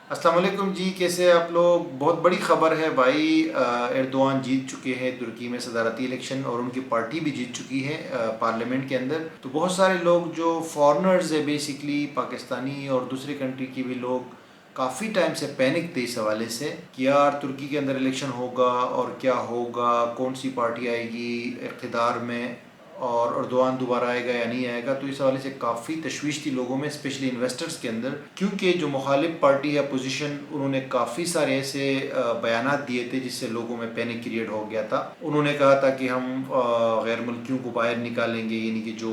अस्सलाम वालेकुम जी, कैसे हैं आप लोग। बहुत बड़ी ख़बर है भाई। एर्दोआन जीत चुके हैं तुर्की में सदारती इलेक्शन और उनकी पार्टी भी जीत चुकी है पार्लियामेंट के अंदर। तो बहुत सारे लोग जो फॉरेनर्स है बेसिकली पाकिस्तानी और दूसरी कंट्री के भी लोग काफ़ी टाइम से पैनिक थे इस हवाले से कि यार तुर्की के अंदर इलेक्शन होगा और क्या होगा, कौन सी पार्टी आएगी इक़्तिदार में और अर्दोआन दोबारा आएगा या नहीं आएगा। तो इस हवाले से काफ़ी तशवीश थी लोगों में, स्पेशली इन्वेस्टर्स के अंदर, क्योंकि जो मुखालिफ पार्टी है अपोजिशन, उन्होंने काफ़ी सारे ऐसे बयानात दिए थे जिससे लोगों में पैनिक क्रिएट हो गया था। उन्होंने कहा था कि हम गैर मुल्कियों को बाहर निकालेंगे, यानी कि जो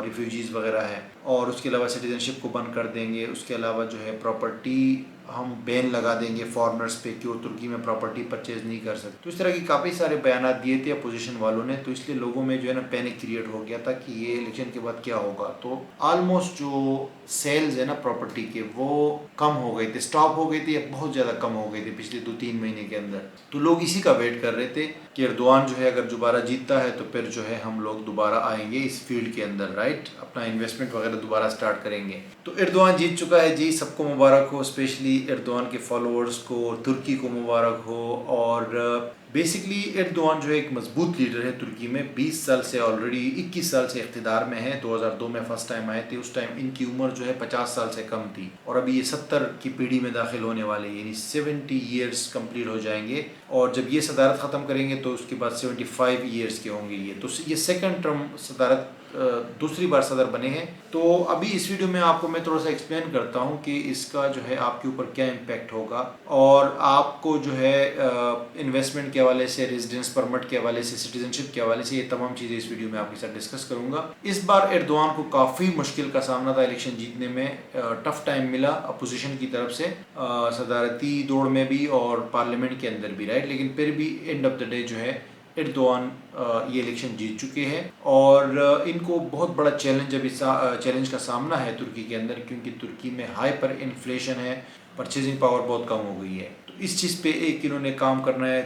रिफ्यूजीज़ वगैरह है, और उसके अलावा सिटीजनशिप को बंद कर देंगे। उसके अलावा जो है प्रॉपर्टी हम बैन लगा देंगे फॉरेनर्स पे कि वो तुर्की में प्रॉपर्टी परचेज नहीं कर सकते। तो इस तरह की काफ़ी सारे बयानात दिए थे अपोजिशन वालों ने। तो इसलिए लोगों में जो है ना पैनिक क्रिएट हो गया था कि ये इलेक्शन के बाद क्या होगा। तो ऑलमोस्ट जो सेल्स है ना प्रॉपर्टी के, वो कम हो गए थे, स्टॉप हो गई थी या बहुत ज़्यादा कम हो गई थी पिछले 2-3 महीने के अंदर। तो लोग इसी का वेट कर रहे थे कि एर्दोआन जो है अगर दोबारा जीतता है तो फिर जो है हम लोग दोबारा आएंगे इस फील्ड के अंदर, राइट, अपना इन्वेस्टमेंट वगैरह दोबारा स्टार्ट करेंगे। तो एर्दोआन जीत चुका है जी, सबको मुबारक हो, स्पेशली एर्दोआन के फॉलोअर्स को, तुर्की को मुबारक हो। और बेसिकली एर्दोआन जो है एक मजबूत लीडर है तुर्की में। 20 साल से, ऑलरेडी 21 साल से इख्तिदार में है। 2002 में फर्स्ट टाइम आए थे, उस टाइम इनकी उम्र जो है 50 साल से कम थी, और अभी ये 70 की पीढ़ी में दाखिल होने वाले, यानी 70 ईयर्स कंप्लीट हो जाएंगे। और जब ये सदारत ख़त्म करेंगे तो उसके बाद 75 ईयर्स के होंगे ये। तो ये सेकंड टर्म सदारत, दूसरी बार सदर बने हैं। तो अभी इस वीडियो में आपको मैं थोड़ा सा एक्सप्लेन करता हूँ कि इसका जो है आपके ऊपर क्या इम्पैक्ट होगा, और आपको जो है इन्वेस्टमेंट के हवाले से, रेजिडेंस परमिट के हवाले से, सिटीजनशिप के हवाले से, ये तमाम चीज़ें इस वीडियो में आपके साथ डिस्कस करूँगा। इस बार एर्दोआन को काफ़ी मुश्किल का सामना था इलेक्शन जीतने में। टफ टाइम मिला अपोजिशन की तरफ से, सदारती दौड़ में भी और पार्लियामेंट के अंदर भी, राइट। लेकिन फिर भी एंड ऑफ द डे जो है एर्दोआन ये इलेक्शन जीत चुके हैं। और इनको बहुत बड़ा चैलेंज अभी चैलेंज का सामना है तुर्की के अंदर, क्योंकि तुर्की में हाइपर इन्फ्लेशन है, परचेजिंग पावर बहुत कम हो गई है। तो इस चीज़ पे एक इन्होंने काम करना है,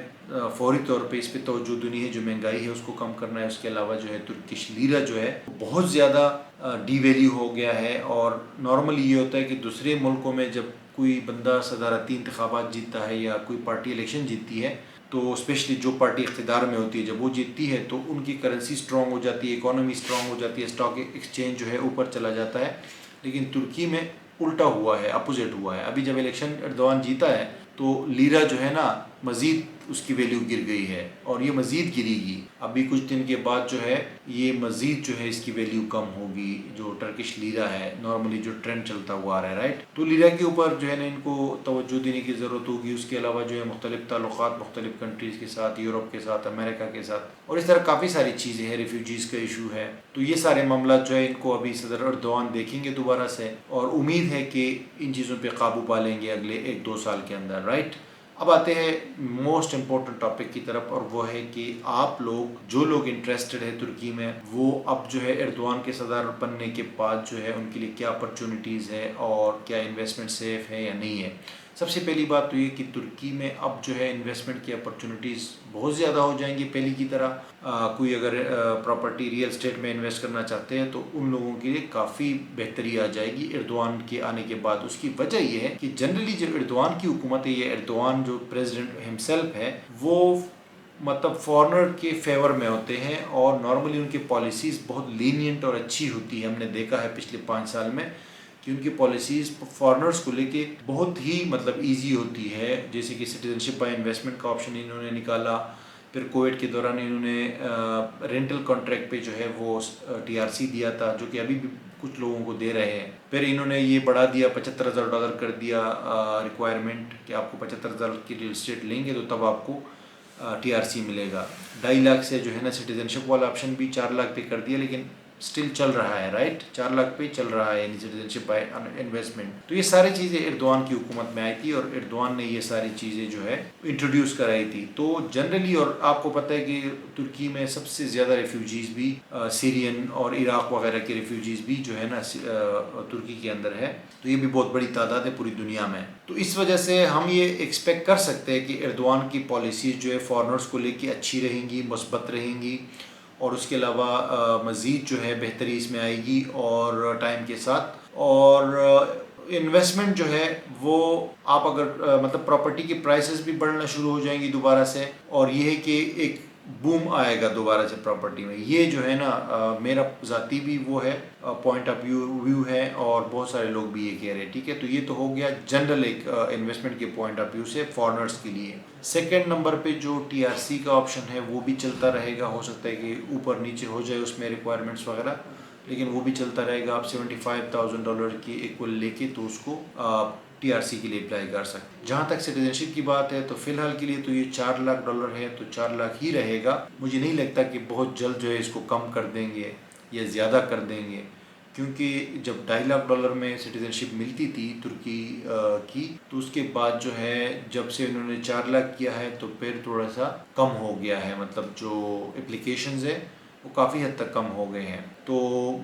फौरी तौर पे इस पे तवज्जो देनी है। जो महंगाई है उसको कम करना है। उसके अलावा जो है तुर्किश लीरा जो है बहुत ज़्यादा डीवैल्यू हो गया है। और नॉर्मली ये होता है कि दूसरे मुल्कों में जब कोई बंदा सदारती इंतखाबात जीतता है या कोई पार्टी इलेक्शन जीतती है, तो स्पेशली जो पार्टी इख्तिदार में होती है, जब वो जीतती है तो उनकी करेंसी स्ट्रॉन्ग हो जाती है, इकोनॉमी स्ट्रॉन्ग हो जाती है, स्टॉक एक्सचेंज जो है ऊपर चला जाता है। लेकिन तुर्की में उल्टा हुआ है, अपोजिट हुआ है। अभी जब इलेक्शन एर्दोआन जीता है तो लीरा जो है ना मज़ीद उसकी वैल्यू गिर गई है, और ये मज़ीद गिरेगी। अभी कुछ दिन के बाद जो है ये मज़ीद जो है इसकी वैल्यू कम होगी। जो टर्किश लीरा है, नॉर्मली जो ट्रेंड चलता हुआ आ रहा है, राइट। तो लीरा के ऊपर जो है ना इनको तवज्जो देने की ज़रूरत होगी। उसके अलावा जो है मुख्तलिफ ताल्लुकात मुख्तलिफ कंट्रीज़ के साथ, यूरोप के साथ, अमेरिका के साथ, और इस तरह काफ़ी सारी चीज़ें हैं। रिफ्यूजीज़ का इशू है। तो ये सारे मामला जो है इनको अभी सदर एर्दोआन देखेंगे दोबारा से, और उम्मीद है कि इन चीज़ों पर काबू पा लेंगे अगले 1-2 साल के अंदर, राइट। अब आते हैं मोस्ट इम्पोर्टेंट टॉपिक की तरफ, और वो है कि आप लोग, जो लोग इंटरेस्टेड है तुर्की में, वो अब जो है एर्दोआन के सदर बनने के बाद जो है उनके लिए क्या अपॉर्चुनिटीज़ है और क्या इन्वेस्टमेंट सेफ है या नहीं है। सबसे पहली बात तो ये कि तुर्की में अब जो है इन्वेस्टमेंट की अपॉर्चुनिटीज़ बहुत ज़्यादा हो जाएंगी पहले की तरह। कोई अगर प्रॉपर्टी रियल एस्टेट में इन्वेस्ट करना चाहते हैं तो उन लोगों के लिए काफ़ी बेहतरी आ जाएगी एर्दोआन के आने के बाद। उसकी वजह यह है कि जनरली जो एर्दोआन की हुकूमत है, ये एर्दोआन जो प्रेसिडेंट हिमसेल्फ है, वो मतलब फॉरेनर के फेवर में होते हैं, और नॉर्मली उनकी पॉलिसीज़ बहुत लीनियंट और अच्छी होती है। हमने देखा है पिछले 5 साल में कि उनकी पॉलिसीज़ फॉरेनर्स को लेके बहुत ही मतलब इजी होती है। जैसे कि सिटीजनशिप बाय इन्वेस्टमेंट का ऑप्शन इन्होंने निकाला। फिर कोविड के दौरान इन्होंने रेंटल कॉन्ट्रैक्ट पे जो है वो TRC दिया था, जो कि अभी भी कुछ लोगों को दे रहे हैं। फिर इन्होंने ये बढ़ा दिया, $75,000 कर दिया रिक्वायरमेंट, कि आपको 75,000 की रियल एस्टेट लेंगे तो तब आपको TRC मिलेगा। 2.5 लाख से जो है ना सिटीजनशिप वाला ऑप्शन भी 4 लाख पे कर दिया, लेकिन स्टिल चल रहा है, राइट। 4 लाख पे चल रहा है सिटीजनशिप बाय इन्वेस्टमेंट। तो ये सारी चीज़ें एर्दोआन की हुकूमत में आई थी, और एर्दोआन ने ये सारी चीज़ें जो है इंट्रोड्यूस कराई थी। तो जनरली, और आपको पता है कि तुर्की में सबसे ज़्यादा रिफ्यूजीज़ भी सीरियन और इराक वगैरह के रिफ्यूजीज़ भी जो है ना तुर्की के अंदर है। तो ये भी बहुत बड़ी तादाद है पूरी दुनिया में। तो इस वजह से हम ये एक्सपेक्ट कर सकते हैं कि एर्दोआन की पॉलिसीज़ जो है फॉरेनर्स को लेके अच्छी रहेंगी, मुस्बत रहेंगी, और उसके अलावा मज़ीद जो है बेहतरी इसमें आएगी और टाइम के साथ। और इन्वेस्टमेंट जो है वो आप अगर मतलब प्रॉपर्टी की प्राइसेस भी बढ़ना शुरू हो जाएंगी दोबारा से, और ये है कि एक बूम आएगा दोबारा से प्रॉपर्टी में। ये जो है ना मेरा ज़ाती भी वो है पॉइंट ऑफ व्यू है, और बहुत सारे लोग भी ये कह रहे हैं। ठीक है, तो ये तो हो गया जनरल एक इन्वेस्टमेंट के पॉइंट ऑफ व्यू से फॉरेनर्स के लिए। सेकंड नंबर पे जो टीआरसी का ऑप्शन है वो भी चलता रहेगा। हो सकता है कि ऊपर नीचे हो जाए उसमें रिक्वायरमेंट्स वगैरह, लेकिन वो भी चलता रहेगा। आप $75,000 की इक्वल लेके तो उसको टीआरसी के लिए अप्लाई कर सकते। जहाँ तक सिटीजनशिप की बात है तो फिलहाल के लिए तो ये $4 लाख है, तो 4 लाख ही रहेगा। मुझे नहीं लगता कि बहुत जल्द जो है इसको कम कर देंगे या ज़्यादा कर देंगे, क्योंकि जब $2.5 लाख में सिटीजनशिप मिलती थी तुर्की की, तो उसके बाद जो है जब से उन्होंने 4 लाख किया है तो फिर थोड़ा सा कम हो गया है। मतलब जो एप्लीकेशंस है वो काफ़ी हद तक कम हो गए हैं। तो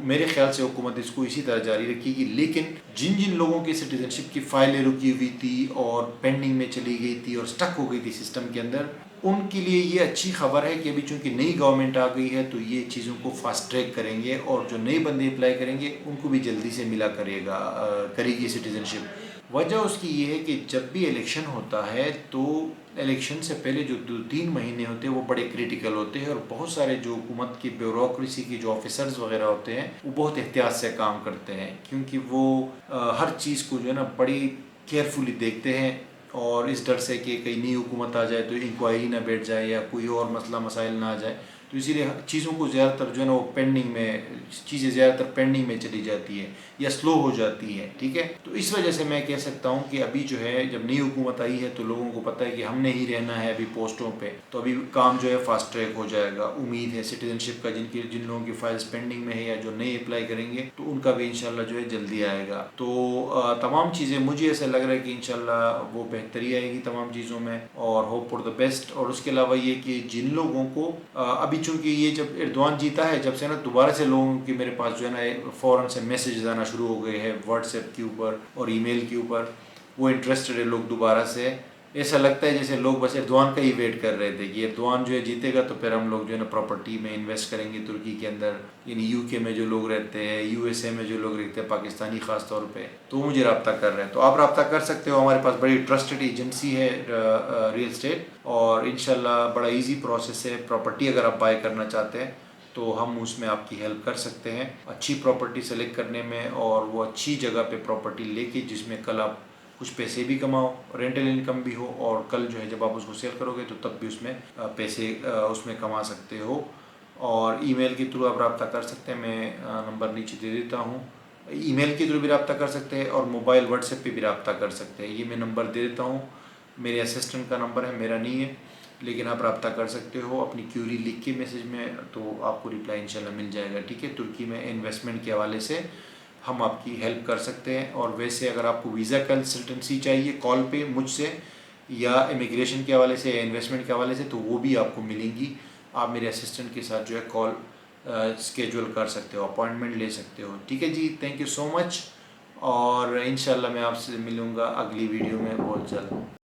मेरे ख्याल से हुकूमत इसको इसी तरह जारी रखेगी। लेकिन जिन जिन लोगों की सिटीजनशिप की फाइलें रुकी हुई थी और पेंडिंग में चली गई थी और स्टक हो गई थी सिस्टम के अंदर, उनके लिए ये अच्छी खबर है कि अभी चूंकि नई गवर्नमेंट आ गई है तो ये चीज़ों को फास्ट ट्रैक करेंगे, और जो नए बंदे अप्लाई करेंगे उनको भी जल्दी से मिला करेगी सिटीजनशिप। वजह उसकी ये है कि जब भी इलेक्शन होता है तो इलेक्शन से पहले जो 2-3 महीने होते हैं वो बड़े क्रिटिकल होते हैं, और बहुत सारे जो हुकूमत की ब्यूरोक्रेसी की जो ऑफिसर्स वगैरह होते हैं वो बहुत एहतियात से काम करते हैं, क्योंकि वो हर चीज़ को जो है ना बड़ी केयरफुली देखते हैं, और इस डर से कि कहीं नई हुकूमत आ जाए तो इंक्वायरी ना बैठ जाए या कोई और मसला मसाइल ना आ जाए। तो इसीलिए चीज़ों को ज़्यादातर जो है ना वो चीज़ें ज़्यादातर पेंडिंग में चली जाती है या स्लो हो जाती है। ठीक है, तो इस वजह से मैं कह सकता हूँ कि अभी जो है जब नई हुकूमत आई है तो लोगों को पता है कि हमने ही रहना है अभी पोस्टों पे, तो अभी काम जो है फास्ट ट्रैक हो जाएगा। उम्मीद है सिटीजनशिप का जिन लोगों की फाइल्स पेंडिंग में है या जो नए अप्लाई करेंगे तो उनका भी इंशाल्लाह जो है जल्दी आएगा। तो तमाम चीज़ें मुझे ऐसा लग रहा है कि इंशाल्लाह वो बेहतरी आएगी तमाम चीज़ों में, और होप फॉर द बेस्ट। और उसके अलावा ये कि जिन लोगों को अभी चूंकि ये जब एर्दोआन जीता है जब से ना दोबारा से लोगों के मेरे पास जो है ना फ़ौरन से मैसेज आना शुरू हो गए हैं व्हाट्सएप के ऊपर और ईमेल के ऊपर। वो इंटरेस्टेड है लोग दोबारा से। ऐसा लगता है जैसे लोग बस एर्दोआन का ही वेट कर रहे थे कि एर्दोआन जो है जीतेगा तो फिर हम लोग जो है ना प्रॉपर्टी में इन्वेस्ट करेंगे तुर्की के अंदर, यानी यूके में जो लोग रहते हैं, यूएसए में जो लोग रहते हैं, पाकिस्तानी ख़ास तौर पे, तो मुझे रब्ता कर रहे हैं। तो आप रब्ता कर सकते हो, हमारे पास बड़ी ट्रस्टेड एजेंसी है रियल स्टेट, और इंशाल्लाह बड़ा ईजी प्रोसेस है। प्रॉपर्टी अगर आप बाय करना चाहते हैं तो हम उसमें आपकी हेल्प कर सकते हैं अच्छी प्रॉपर्टी सेलेक्ट करने में, और वो अच्छी जगह पे प्रॉपर्टी लेके जिसमें कल आप कुछ पैसे भी कमाओ, रेंटल इनकम भी हो, और कल जो है जब आप उसको सेल करोगे तो तब भी उसमें पैसे उसमें कमा सकते हो। और ईमेल के थ्रू आप रब्ता कर सकते हैं, मैं नंबर नीचे दे देता हूँ। ईमेल के थ्रू भी रब्ता कर सकते हैं और मोबाइल व्हाट्सएप पे भी रब्ता कर सकते हैं। ये मैं नंबर दे देता हूँ, मेरे असिस्टेंट का नंबर है, मेरा नहीं है, लेकिन आप रब्ता कर सकते हो अपनी क्यूरी लिख के मैसेज में, तो आपको रिप्लाई इंशाल्लाह मिल जाएगा। ठीक है, तुर्की में इन्वेस्टमेंट के हवाले से हम आपकी हेल्प कर सकते हैं। और वैसे अगर आपको वीज़ा कंसल्टेंसी चाहिए कॉल पे मुझसे, या इमिग्रेशन के हवाले से या इन्वेस्टमेंट के हवाले से, तो वो भी आपको मिलेंगी। आप मेरे असिस्टेंट के साथ जो है कॉल स्केड्यूल कर सकते हो, अपॉइंटमेंट ले सकते हो। ठीक है जी, थैंक यू सो मच, और इंशाल्लाह मैं आपसे मिलूँगा अगली वीडियो में बहुत जल्द।